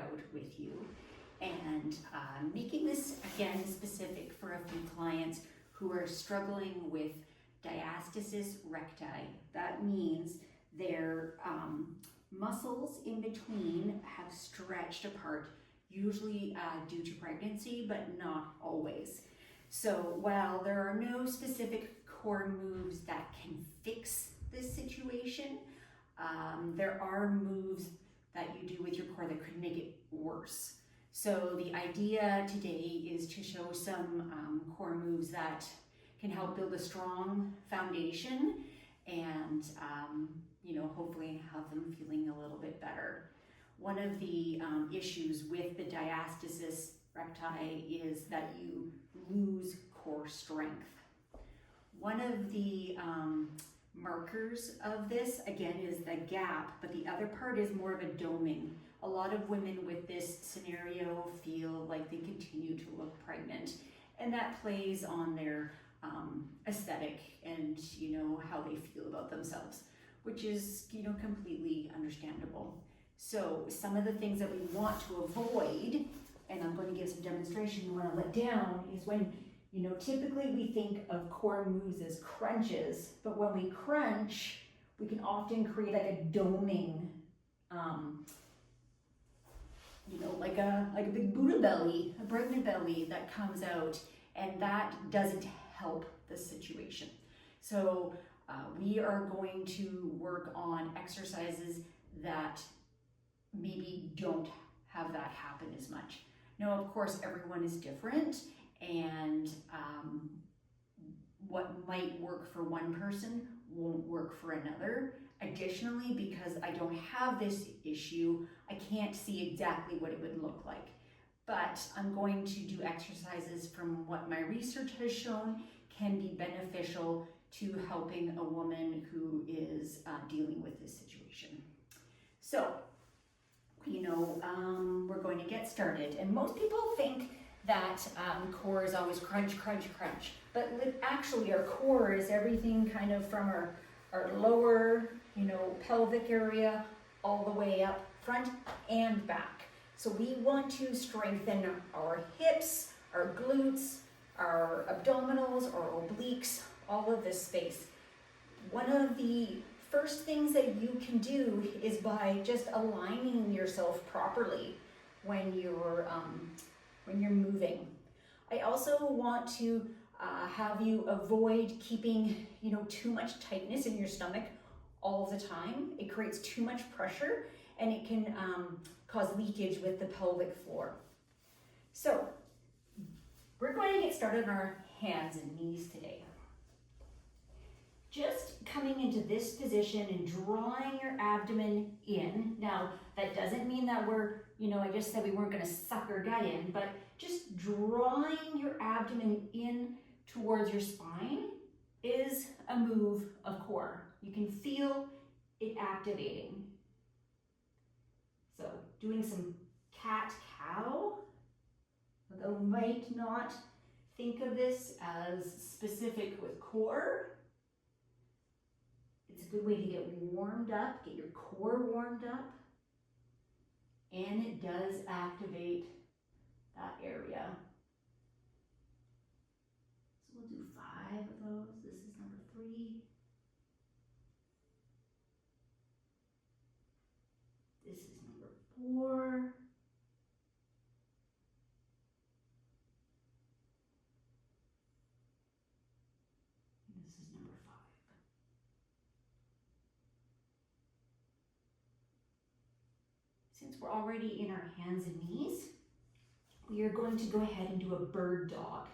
out with you. And making this, again, specific for a few clients who are struggling with diastasis recti. That means their muscles in between have stretched apart, usually due to pregnancy, but not always. So while there are no specific core moves that can fix this situation, there are moves that you do with your core that could make it worse. So the idea today is to show some core moves that can help build a strong foundation and hopefully have them feeling a little bit better. One of the issues with the diastasis recti is that you lose core strength. One of the markers of this, again, is the gap, but the other part is more of a doming. A lot of women with this scenario feel like they continue to look pregnant, and that plays on their aesthetic and how they feel about themselves, which is completely understandable. So some of the things that we want to avoid, and I'm going to give some demonstration when I let down, is when typically we think of core moves as crunches, but when we crunch, we can often create like a doming, like a big Buddha belly, a pregnant belly that comes out, and that doesn't help the situation. So we are going to work on exercises that maybe don't have that happen as much. Now, of course, everyone is different, and what might work for one person won't work for another. Additionally, because I don't have this issue, I can't see exactly what it would look like. But I'm going to do exercises from what my research has shown can be beneficial to helping a woman who is dealing with this situation. So, we're going to get started. And most people think that core is always crunch, crunch, crunch. But actually our core is everything kind of from our lower, pelvic area all the way up front and back. So we want to strengthen our hips, our glutes, our abdominals, our obliques, all of this space. One of the first things that you can do is by just aligning yourself properly when you're moving. I also want to have you avoid keeping too much tightness in your stomach all the time. It creates too much pressure and it can cause leakage with the pelvic floor. So we're going to get started on our hands and knees today. Just coming into this position and drawing your abdomen in. Now, that doesn't mean that we're, I just said we weren't going to suck our gut in, but just drawing your abdomen in towards your spine is a move of core. You can feel it activating. So doing some cat-cow, although you might not think of this as specific with core. It's a good way to get warmed up, get your core warmed up, and it does activate that area. So we'll do 5 of those. This is number 3. This is number 4. And this is number 5. Since we're already in our hands and knees, we are going to go ahead and do a bird dog.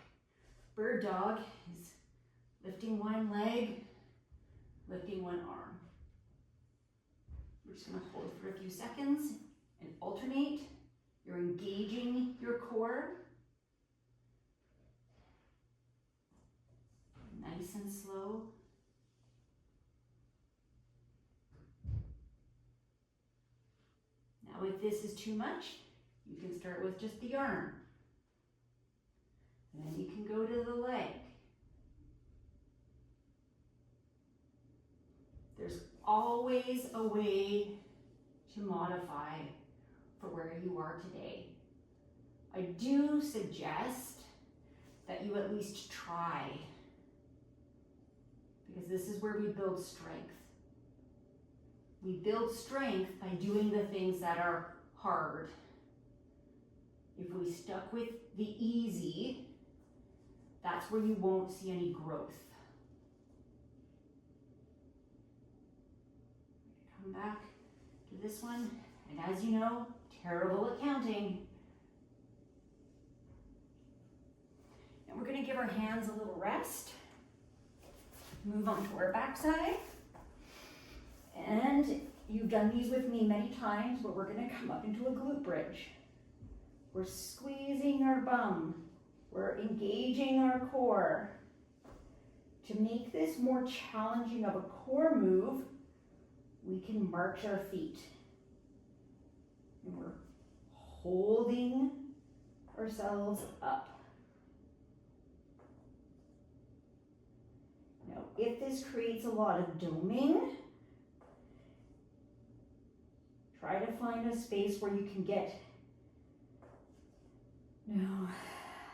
Bird dog is lifting one leg, lifting one arm. We're just going to hold for a few seconds and alternate. You're engaging your core. Nice and slow. Now, if this is too much, you can start with just the arm. And then you can go to the leg. There's always a way to modify for where you are today. I do suggest that you at least try, because this is where we build strength. We build strength by doing the things that are hard. If we stuck with the easy, that's where you won't see any growth. Come back to this one, and as you know, terrible at counting. And we're going to give our hands a little rest. Move on to our backside. And you've done these with me many times, but we're going to come up into a glute bridge. We're squeezing our bum. We're engaging our core. To make this more challenging of a core move, we can march our feet. And we're holding ourselves up. Now, if this creates a lot of doming, try to find a space where you can get, no,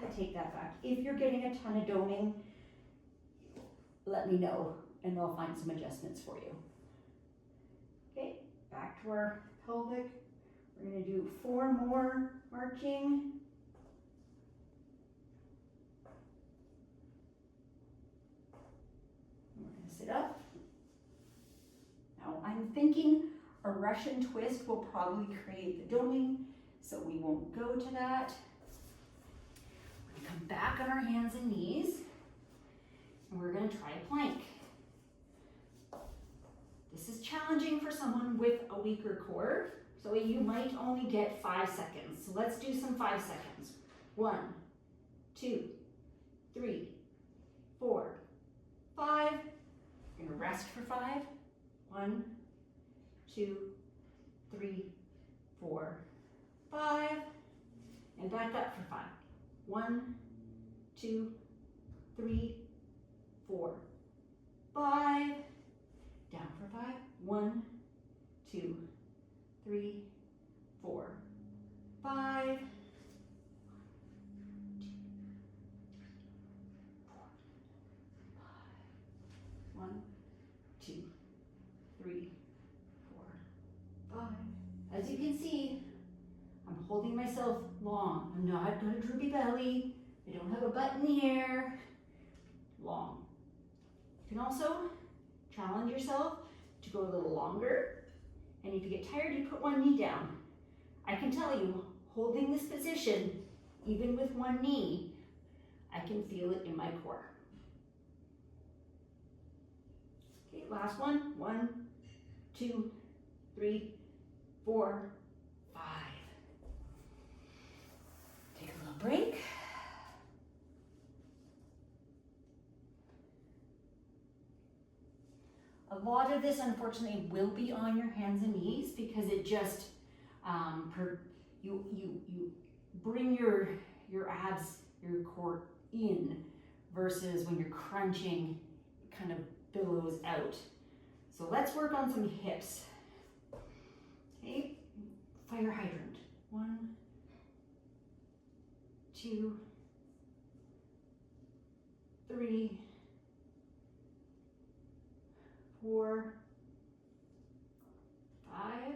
I take that back. If you're getting a ton of doming, let me know and I'll find some adjustments for you. Okay, back to our pelvic. We're going to do 4 more marching. We're going to sit up. Now I'm thinking a Russian twist will probably create the doming, so we won't go to that. We're going to come back on our hands and knees, and we're going to try a plank. This is challenging for someone with a weaker core, so you might only get 5 seconds. So let's do some 5 seconds. 1, 2, 3, 4, 5. You're going to rest for 5. 1, 2, 3, 4, 5. And back up for 5. 1, 2, 3, 4, 5. Down for 5. 1, 2, 3, 4, 5. 1, 2, 3, 4, 5. As you can see, I'm holding myself long. I'm not got a droopy belly. I don't have a butt in the air. Long. You can also challenge yourself to go a little longer. And if you get tired, you put one knee down. I can tell you, holding this position, even with one knee, I can feel it in my core. Okay, last one. 1, 2, 3, 4, 5. Take a little break. A lot of this, unfortunately, will be on your hands and knees because it just, you bring your abs, your core in versus when you're crunching, it kind of billows out. So let's work on some hips. Okay, fire hydrant. 1, 2, 3, 4, 5.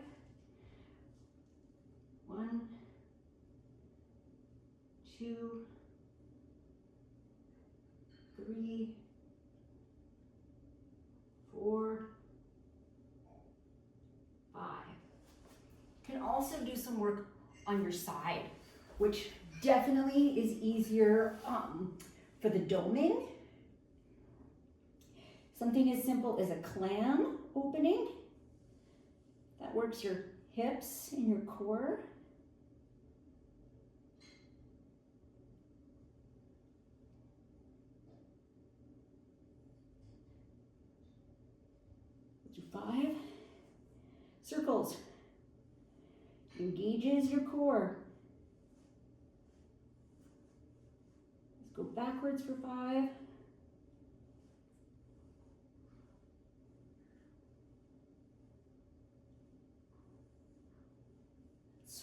1, 2, 3, 4, 5. You can also do some work on your side, which definitely is easier for the doming. Something as simple as a clam opening. That works your hips and your core. Do 5. Circles. Engages your core. Let's go backwards for 5.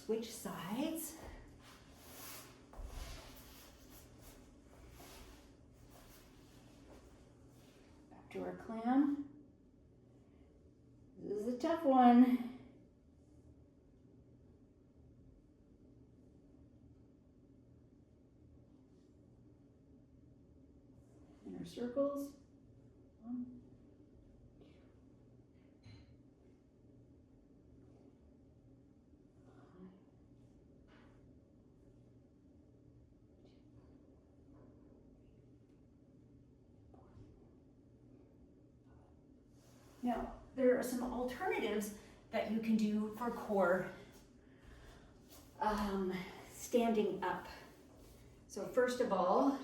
switch sides. Back to our clam. This is a tough one. Inner circles. 1, 2. Now, there are some alternatives that you can do for core standing up. So first of all,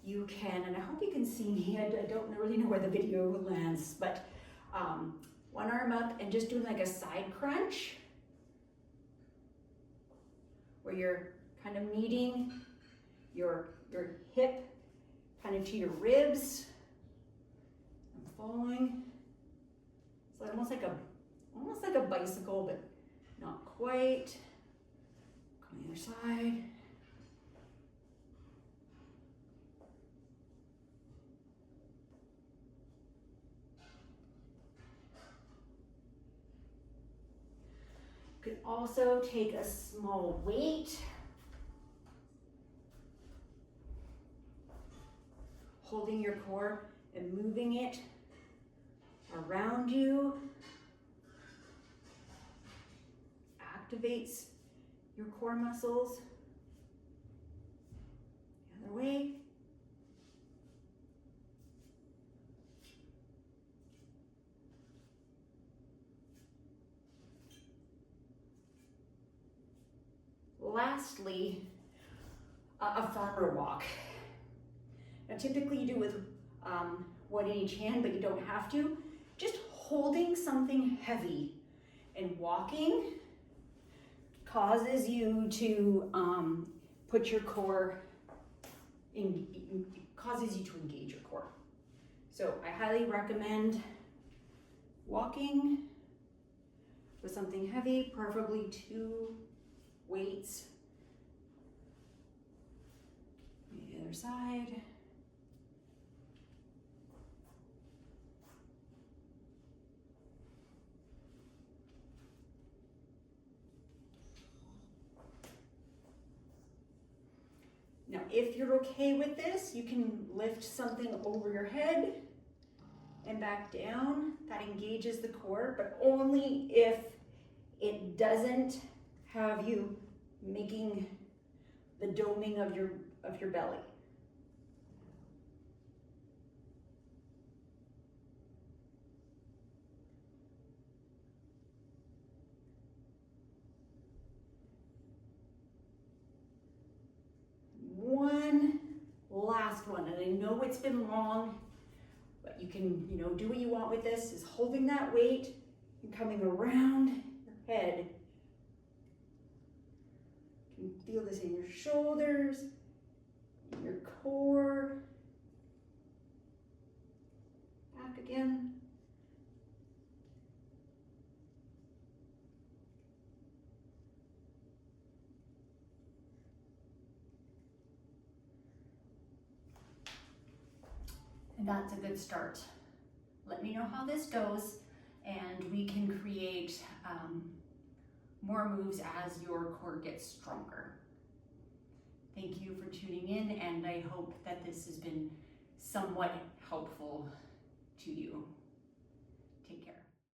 you can, and I hope you can see me, I don't really know where the video lands, but one arm up and just doing like a side crunch where you're kind of meeting your hip kind of to your ribs. I'm following. It's almost like a bicycle, but not quite. Come on the other side. You can also take a small weight, holding your core and moving it around you. Activates your core muscles. The other way. Lastly, a farmer walk. Now typically you do with one in each hand, but you don't have to. Just holding something heavy and walking causes you to put your core in, causes you to engage your core. So I highly recommend walking with something heavy, preferably 2 weights. The other side. Now, if you're okay with this, you can lift something over your head and back down. That engages the core, but only if it doesn't have you making the doming of your belly. One last one, and I know it's been long, but you can, do what you want with this, is holding that weight and coming around your head. You can feel this in your shoulders, in your core. Back again. And that's a good start. Let me know how this goes, and we can create more moves as your core gets stronger. Thank you for tuning in, and I hope that this has been somewhat helpful to you.